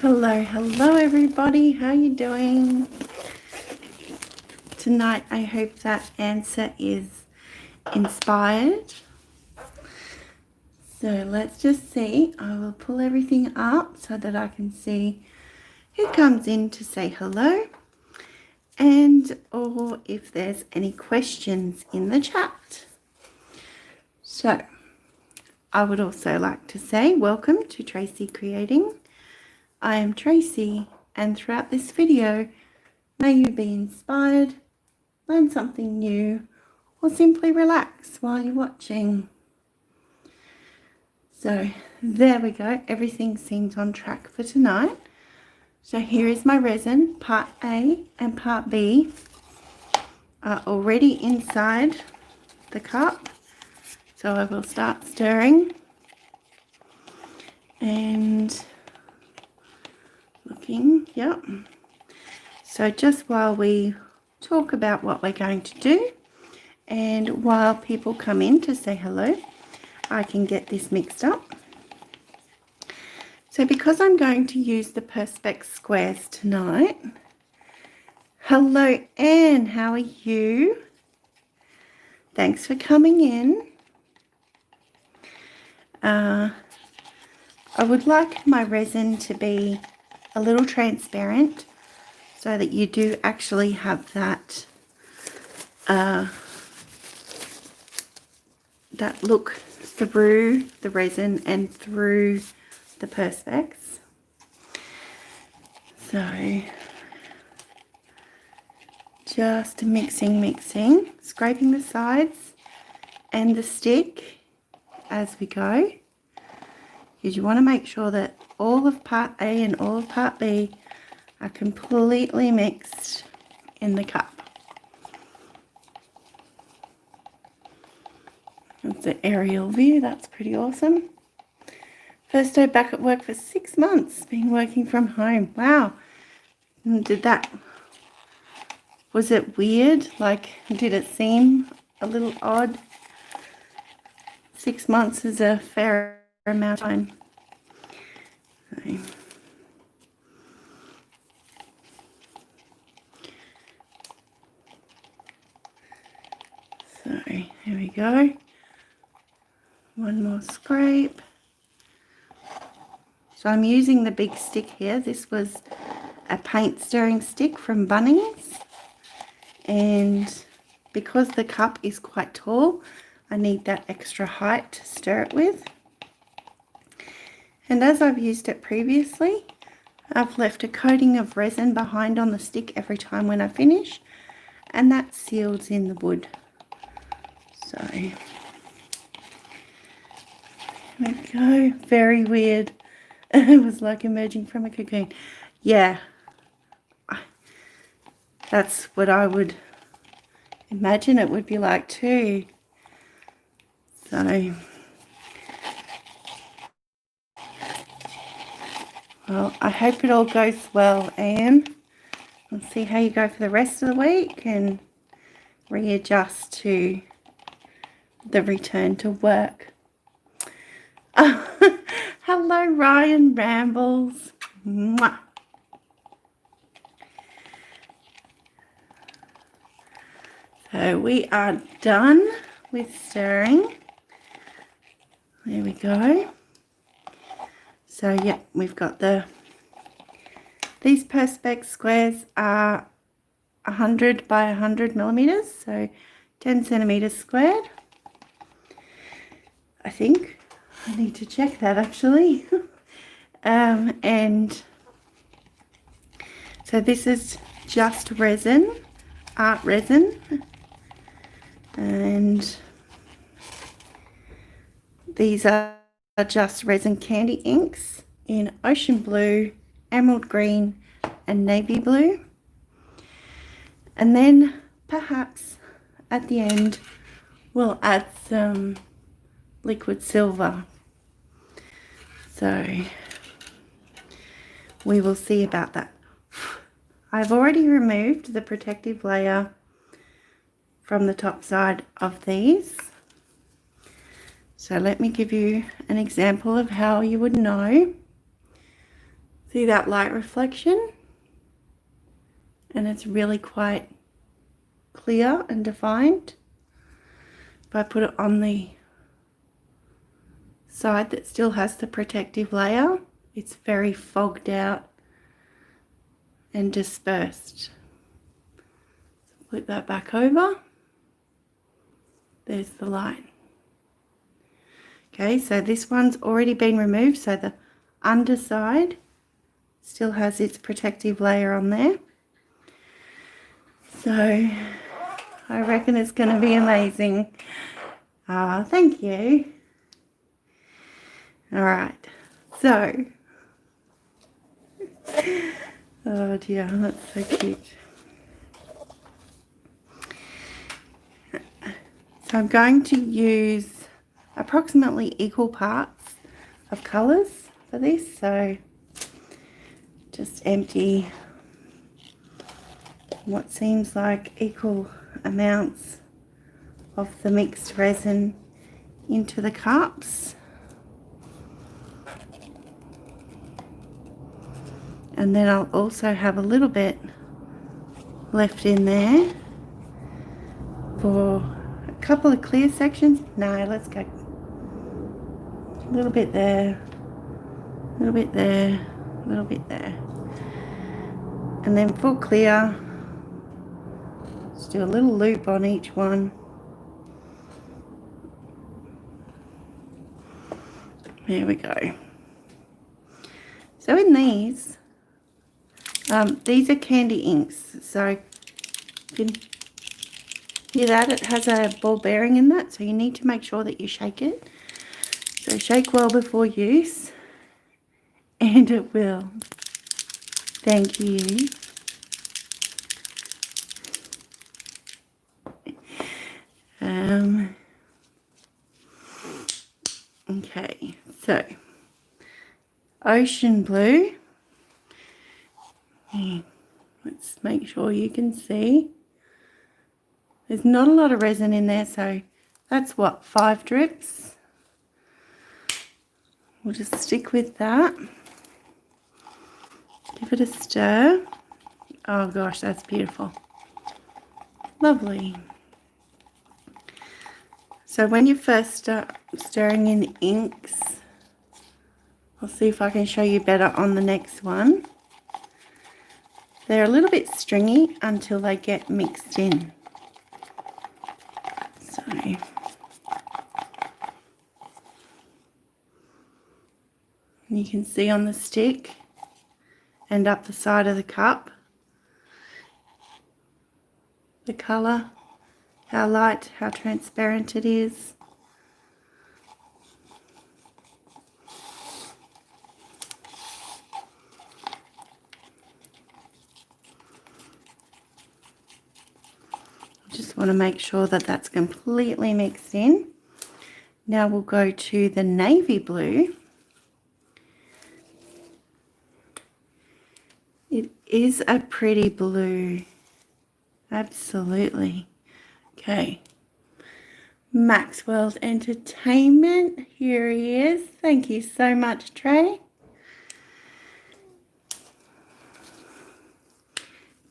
Hello everybody, how you doing tonight? I hope that answer is inspired. So let's just see. I will pull everything up so that I can see who comes in to say hello, and or if there's any questions in the chat. So I would also like to say welcome to Tracy Creating. I am Tracy, and throughout this video, may you be inspired, learn something new, or simply relax while you're watching. So there we go. Everything seems on track for tonight. So here is my resin. Part A and part B are already inside the cup. So I will start stirring and looking. Yep. So just while we talk about what we're going to do, and while people come in to say hello, I can get this mixed up. So because I'm going to use the Perspex squares tonight, hello Anne, how are you? Thanks for coming in. I would like my resin to be a little transparent so that you do actually have that that look through the resin and through the Perspex. So just mixing, scraping the sides and the stick as we go, because you want to make sure that all of part A and all of part B are completely mixed in the cup. That's the aerial view. That's pretty awesome. First day back at work for 6 months, been working from home. Wow. Was it weird? Like, did it seem a little odd? 6 months is a fair amount of time. So here we go. One more scrape. So I'm using the big stick here. This was a paint stirring stick from Bunnings, and because the cup is quite tall, I need that extra height to stir it with. And as I've used it previously, I've left a coating of resin behind on the stick every time when I finish, and that seals in the wood. So here we go. Very weird. It was like emerging from a cocoon. Yeah, that's what I would imagine it would be like too. So, well, I hope it all goes well, Anne. We'll see how you go for the rest of the week and readjust to the return to work. Hello, Ryan Rambles. Mwah. So we are done with stirring. There we go. So yeah, we've got these Perspex squares are 100 by 100 millimeters, so 10 centimeters squared. I think I need to check that actually. And so this is just resin, art resin, and these are just resin candy inks in ocean blue, emerald green, and navy blue. And then perhaps at the end we'll add some liquid silver. So we will see about that. I've already removed the protective layer from the top side of these. So let me give you an example of how you would know. See that light reflection? And it's really quite clear and defined. If I put it on the side that still has the protective layer, it's very fogged out and dispersed. So flip that back over. There's the line. Okay, so this one's already been removed, so the underside still has its protective layer on there. So I reckon it's going to be amazing. Thank you. All right, so, oh dear, that's so cute. So I'm going to use approximately equal parts of colours for this, so just empty what seems like equal amounts of the mixed resin into the cups. And then I'll also have a little bit left in there for a couple of clear sections. No, let's go a little bit there, a little bit there, a little bit there. And then for clear, just do a little loop on each one. There we go. So in these are candy inks. So you can hear that it has a ball bearing in that, so you need to make sure that you shake it. So shake well before use, and it will. Thank you. Okay, so ocean blue. Let's make sure you can see. There's not a lot of resin in there, so that's what, 5 drips. We'll just stick with that. Give it a stir. Oh gosh, that's beautiful. Lovely. So when you first start stirring in inks, I'll see if I can show you better on the next one. They're a little bit stringy until they get mixed in. So you can see on the stick and up the side of the cup the colour, how light, how transparent it is. Just want to make sure that that's completely mixed in. Now we'll go to the navy blue. It is a pretty blue. Absolutely. Okay. Maxwell's Entertainment. Here he is. Thank you so much, Trey.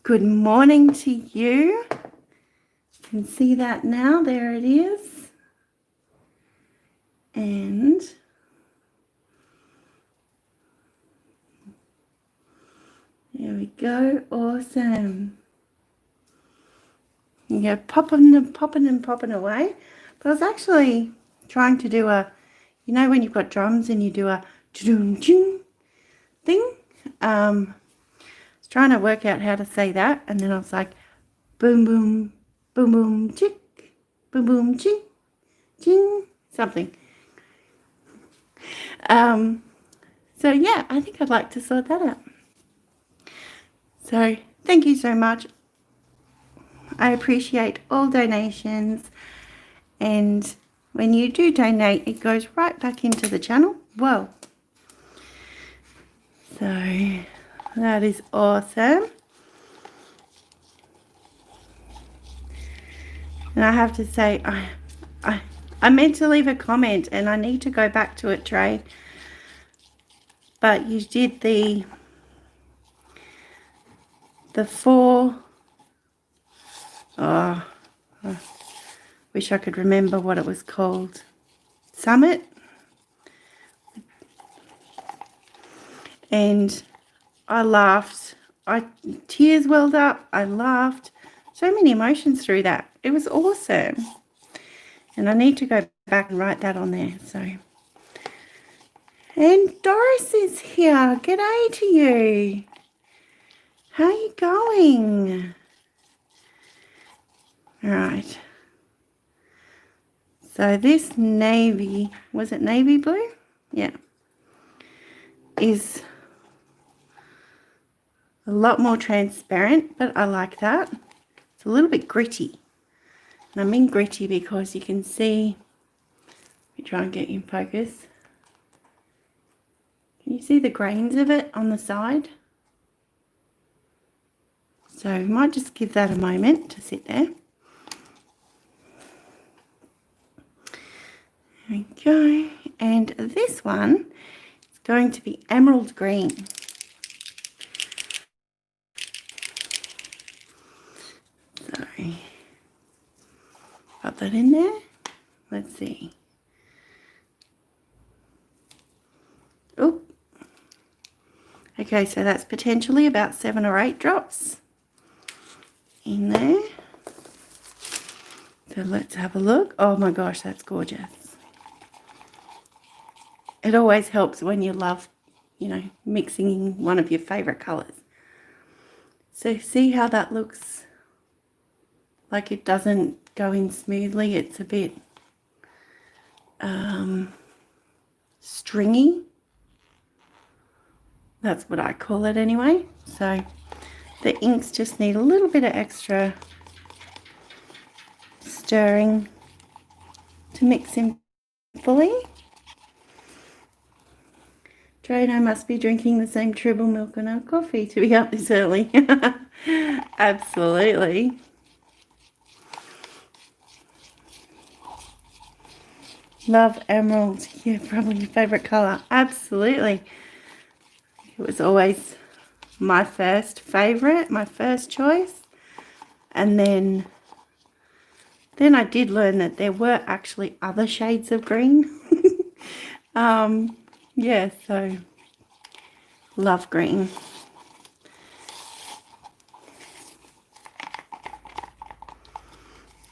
Good morning to you. You can see that now. There it is. And there we go. Awesome. You go popping and popping and popping away. But I was actually trying to do a, you know, when you've got drums and you do a thing. I was trying to work out how to say that, and then I was like, boom, boom, boom, boom, chick, boom, boom, ching, ching, something. So yeah, I think I'd like to sort that out. So thank you so much. I appreciate all donations, and when you do donate, it goes right back into the channel. Whoa. So that is awesome. And I have to say, I meant to leave a comment and I need to go back to it, Trey. But you did the the four, oh, I wish I could remember what it was called, Summit. And I laughed, tears welled up, I laughed, so many emotions through that. It was awesome. And I need to go back and write that on there. So, and Doris is here. G'day to you. How are you going? All right. So this navy, was it navy blue? Yeah. Is a lot more transparent, but I like that. It's a little bit gritty. And I mean gritty because you can see, let me try and get you in focus. Can you see the grains of it on the side? So I might just give that a moment to sit there. There we go. And this one is going to be emerald green. So put that in there. Let's see. Oh. Okay, so that's potentially about 7 or 8 drops in there. So let's have a look. Oh my gosh, that's gorgeous. It always helps when you love, you know, mixing in one of your favorite colors. So see how that looks like it doesn't go in smoothly. It's a bit stringy. That's what I call it anyway. So the inks just need a little bit of extra stirring to mix in fully. Drano must be drinking the same triple milk and our coffee to be up this early. Absolutely. Love emerald. Yeah, probably your favourite colour. Absolutely. It was always my first favourite, my first choice. And then I did learn that there were actually other shades of green. Yeah, so love green.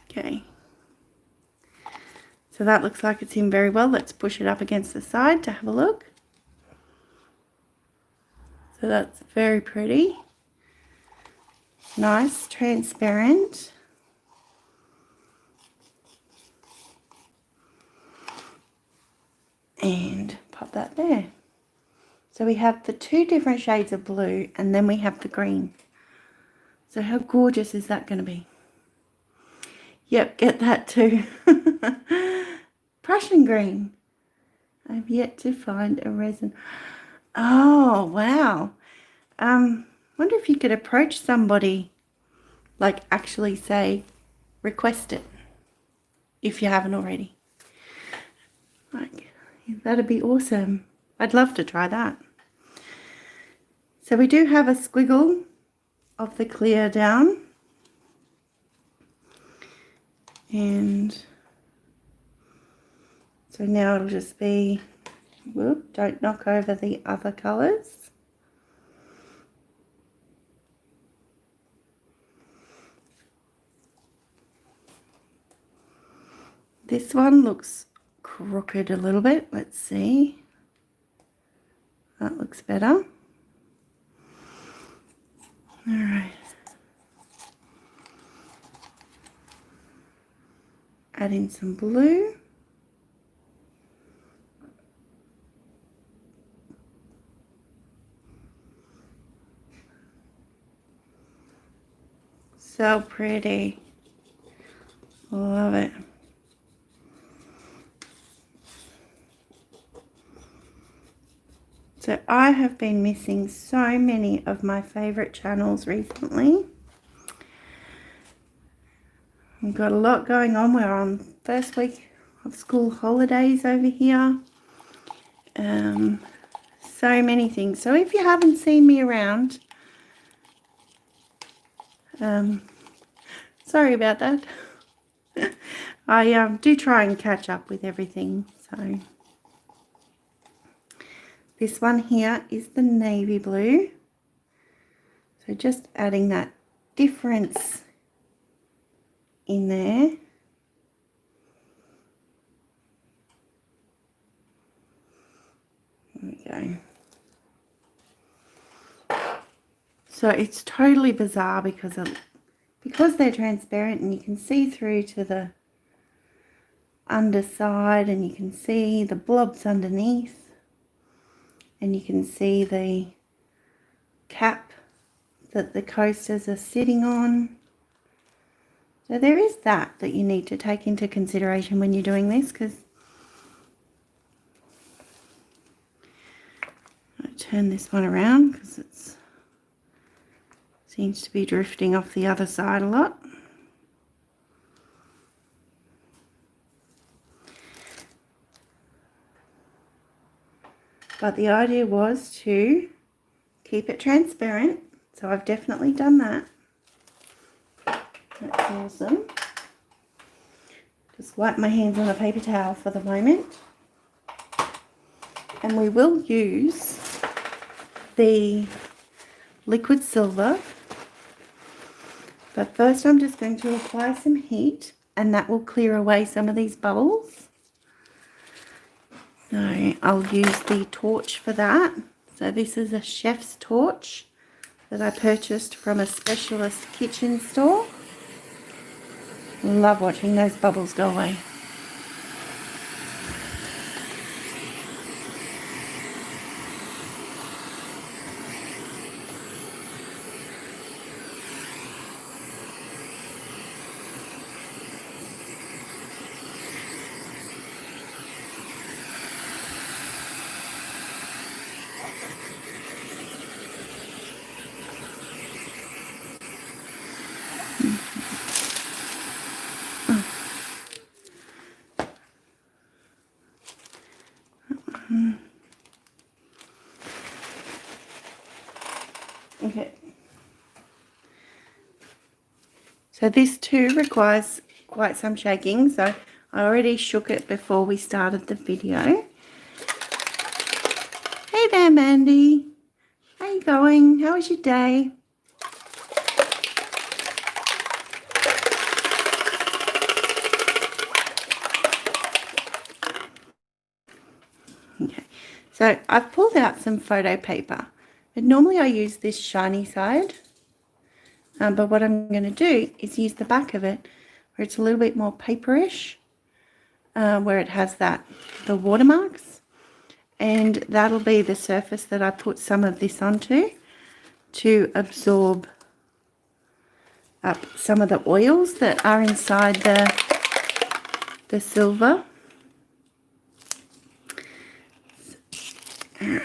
Okay. So that looks like it's in very well. Let's push it up against the side to have a look. So that's very pretty. Nice, transparent. And pop that there. So we have the 2 different shades of blue and then we have the green. So how gorgeous is that going to be? Yep, get that too. Prussian Green. I've yet to find a resin. Oh, wow. Wonder if you could approach somebody, like actually say, request it, if you haven't already. Like, that'd be awesome. I'd love to try that. So we do have a squiggle of the clear down. And so now it'll just be, whoop, don't knock over the other colours. This one looks crooked a little bit. Let's see. That looks better. All right. Add in some blue. So pretty. Love it. So I have been missing so many of my favorite channels recently. We've got a lot going on. We're on first week of school holidays over here. So many things. So if you haven't seen me around, Sorry about that. I do try and catch up with everything. So this one here is the navy blue. So just adding that difference in there. There we go. So it's totally bizarre because they're transparent and you can see through to the underside and you can see the blobs underneath and you can see the cap that the coasters are sitting on. So there is that you need to take into consideration when you're doing this, because I turn this one around because it seems to be drifting off the other side a lot. But the idea was to keep it transparent, so I've definitely done that. That's awesome. Just wipe my hands on a paper towel for the moment. And we will use the liquid silver. But first I'm just going to apply some heat and that will clear away some of these bubbles. So I'll use the torch for that. So this is a chef's torch that I purchased from a specialist kitchen store. Love watching those bubbles go away. Okay. So this too requires quite some shaking. So I already shook it before we started the video. Hey there, Mandy. How you going? How was your day? Okay. So I've pulled out some photo paper. And normally I use this shiny side. But what I'm going to do is use the back of it where it's a little bit more paperish, where it has the watermarks, and that'll be the surface that I put some of this onto to absorb up some of the oils that are inside the silver. All right.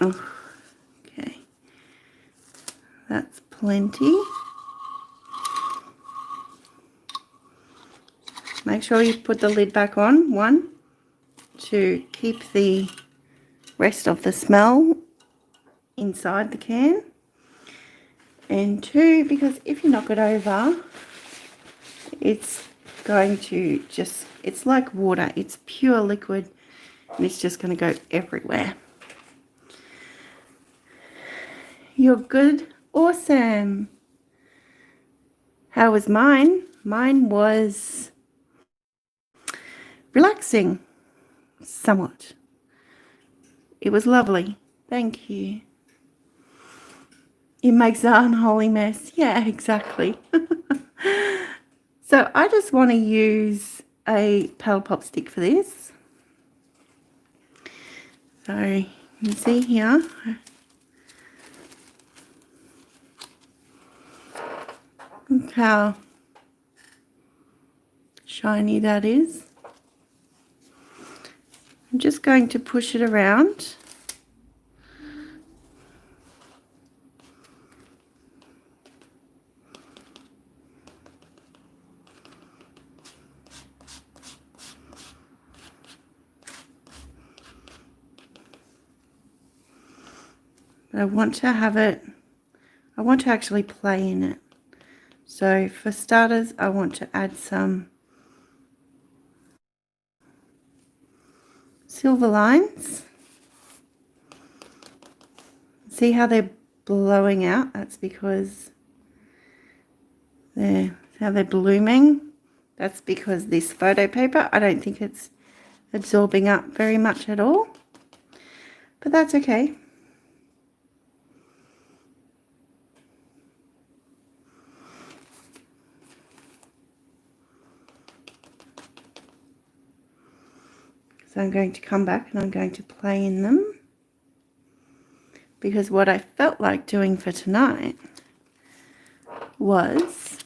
Oh, okay, that's plenty. Make sure you put the lid back on, 1, to keep the rest of the smell inside the can, and 2, because if you knock it over, it's going to just, it's like water, it's pure liquid, and it's just going to go everywhere. You're good. Awesome. How was mine? Mine was relaxing, somewhat. It was lovely. Thank you. It makes an unholy mess. Yeah, exactly. So I just want to use a paddle pop stick for this. So you can see here. Look how shiny that is. I'm just going to push it around. But I want to have it, I want to actually play in it. So for starters, I want to add some silver lines. See how they're blowing out? That's because they're blooming. That's because this photo paper, I don't think it's absorbing up very much at all, but that's okay. So I'm going to come back and I'm going to play in them, because what I felt like doing for tonight was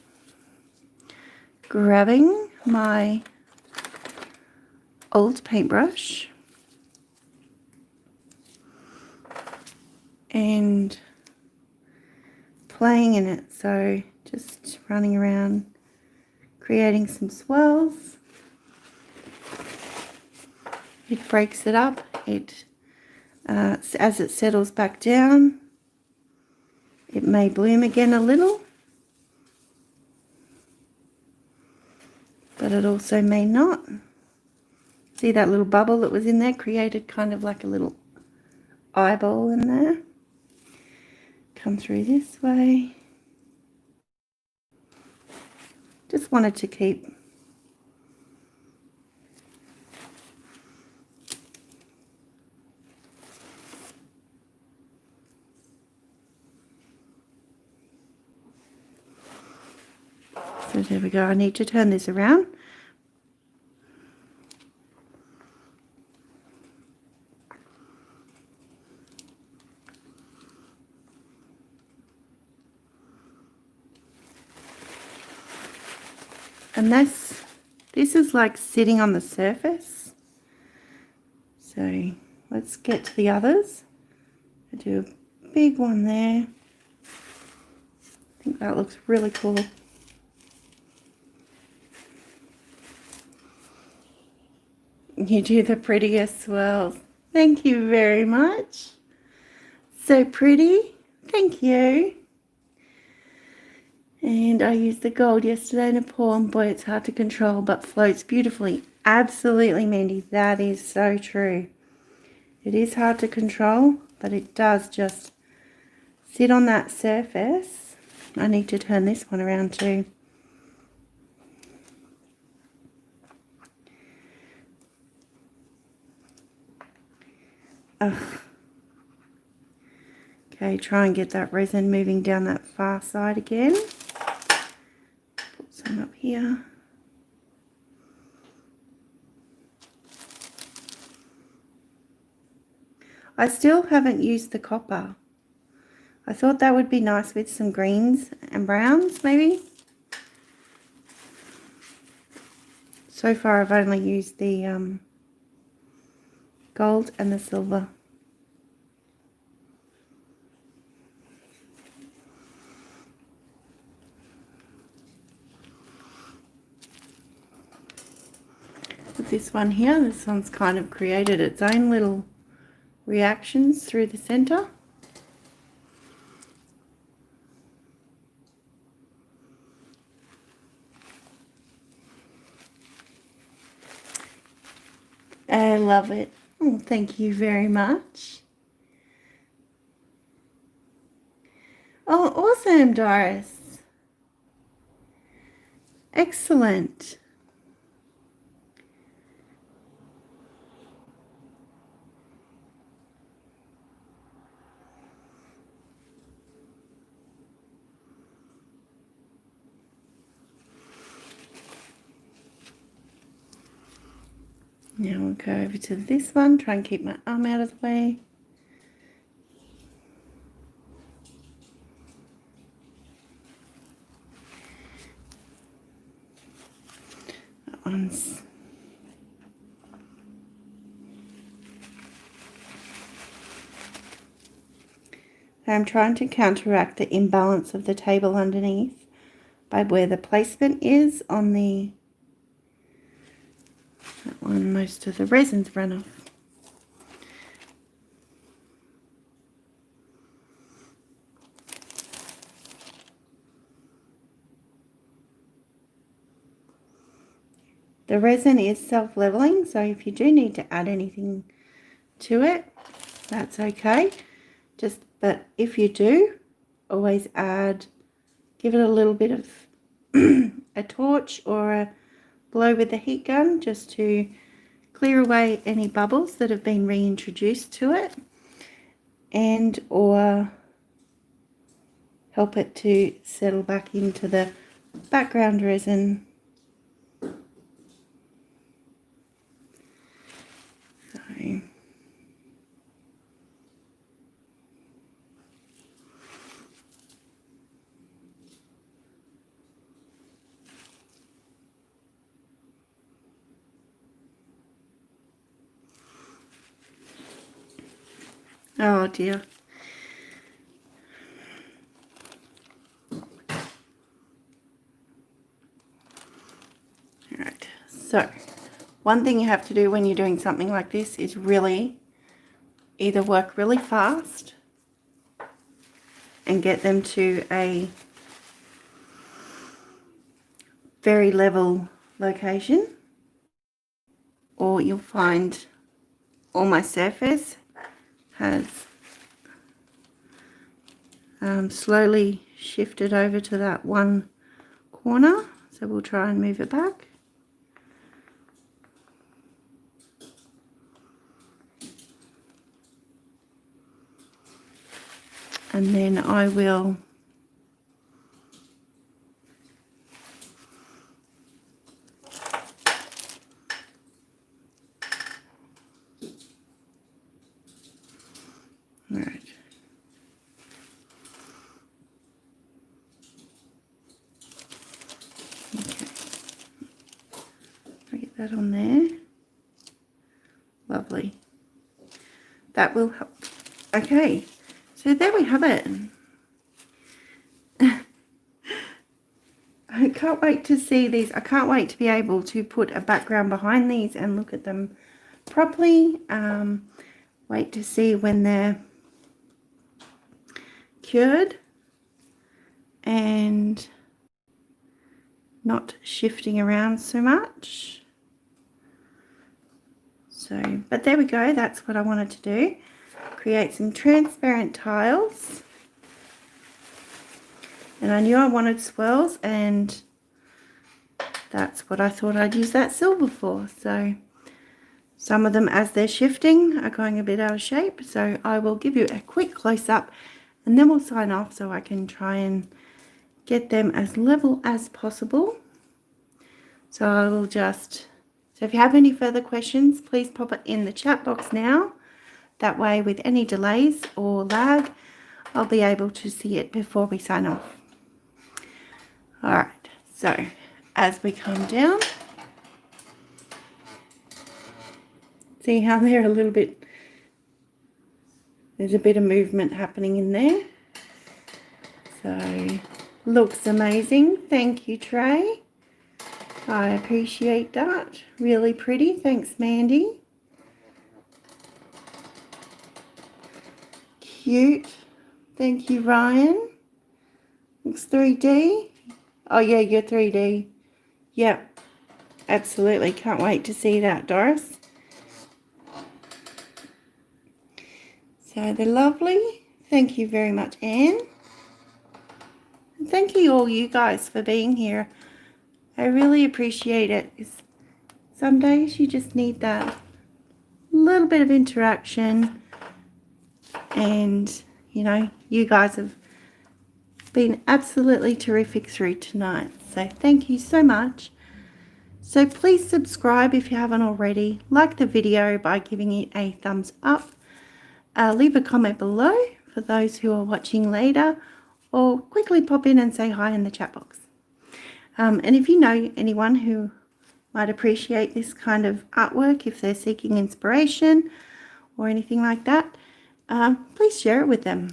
grabbing my old paintbrush and playing in it. So just running around creating some swirls. It breaks it up. It as it settles back down, it may bloom again a little, but it also may not. See that little bubble that was in there created kind of like a little eyeball in there. Come through this way. Just wanted to keep so there we go. I need to turn this around. And this is like sitting on the surface. So let's get to the others. I do a big one there. I think that looks really cool. You do the prettiest swirls. Thank you very much. So pretty. Thank you. And I used the gold yesterday in a pour, and boy, it's hard to control, but floats beautifully. Absolutely, Mandy. That is so true. It is hard to control, but it does just sit on that surface. I need to turn this one around too. Ugh. Okay, try and get that resin moving down that far side again. Put some up here. I still haven't used the copper. I thought that would be nice with some greens and browns maybe. So far I've only used the gold and the silver. With this one here, this one's kind of created its own little reactions through the center. I love it. Oh, thank you very much. Oh, awesome, Doris. Excellent. Now we'll go over to this one, try and keep my arm out of the way. That one's I'm trying to counteract the imbalance of the table underneath by where the placement is on the that one. Most of the resin's run off. The resin is self-leveling, so if you do need to add anything to it, that's okay. But if you do, always give it a little bit of a torch or a blow with the heat gun just to clear away any bubbles that have been reintroduced to it, and or help it to settle back into the background resin. So, oh dear. Alright, so one thing you have to do when you're doing something like this is really either work really fast and get them to a very level location, or you'll find all my surface has slowly shifted over to that one corner, so we'll try and move it back. And then I will right. Okay. I'll get that on there. Lovely. That will help. Okay. So there we have it. I can't wait to see these. I can't wait to be able to put a background behind these and look at them properly. Wait to see when they're cured and not shifting around so much. So, but there we go. That's what I wanted to do. Create some transparent tiles, and I knew I wanted swirls, and that's what I thought I'd use that silver for. So some of them, as they're shifting, are going a bit out of shape, so I will give you a quick close-up and then we'll sign off so I can try and get them as level as possible. So I will just, so if you have any further questions, please pop it in the chat box now. That way, with any delays or lag, I'll be able to see it before we sign off. All right, so as we come down, see how they're a little bit, there's a bit of movement happening in there. So, looks amazing. Thank you, Trey. I appreciate that. Really pretty. Thanks, Mandy. Cute. Thank you, Ryan. Looks 3D. Oh yeah, you're 3D. Yep. Absolutely. Can't wait to see that, Doris. So they're lovely. Thank you very much, Anne. And thank you all you guys for being here. I really appreciate it. Some days you just need that little bit of interaction. And, you know, you guys have been absolutely terrific through tonight. So thank you so much. So please subscribe if you haven't already. Like the video by giving it a thumbs up. Leave a comment below for those who are watching later. Or quickly pop in and say hi in the chat box. And if you know anyone who might appreciate this kind of artwork, if they're seeking inspiration or anything like that, please share it with them.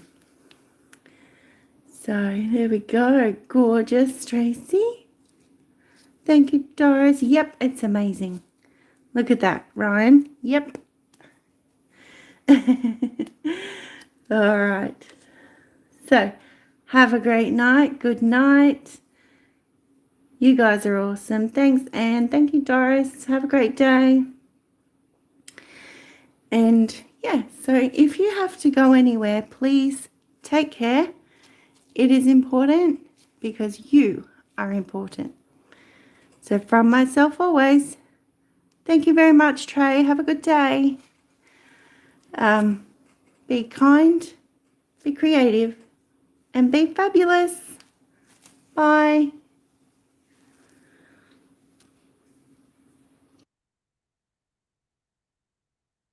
So there we go. Gorgeous, Tracy. Thank you, Doris. Yep, it's amazing. Look at that, Ryan. Yep. All right. So have a great night. Good night. You guys are awesome. Thanks, Anne. Thank you, Doris. Have a great day. And yeah, so if you have to go anywhere, please take care. It is important because you are important. So from myself always, thank you very much, Trey. Have a good day. Be kind, be creative, and be fabulous. Bye.